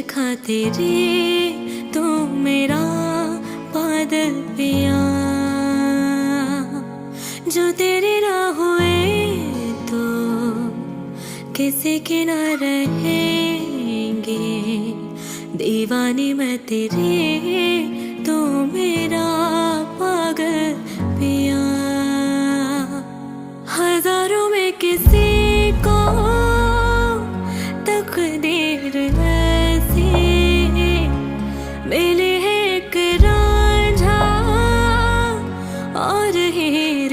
खातिर तू मेरा बादल पिया, जो तेरे ना हुए तो किसी के ना रहेंगे। दीवानी मैं तेरे, तू मेरा पागल पिया। हजारों में किसी को तकदीर ऐसी मिली है, एक रांझा और हीर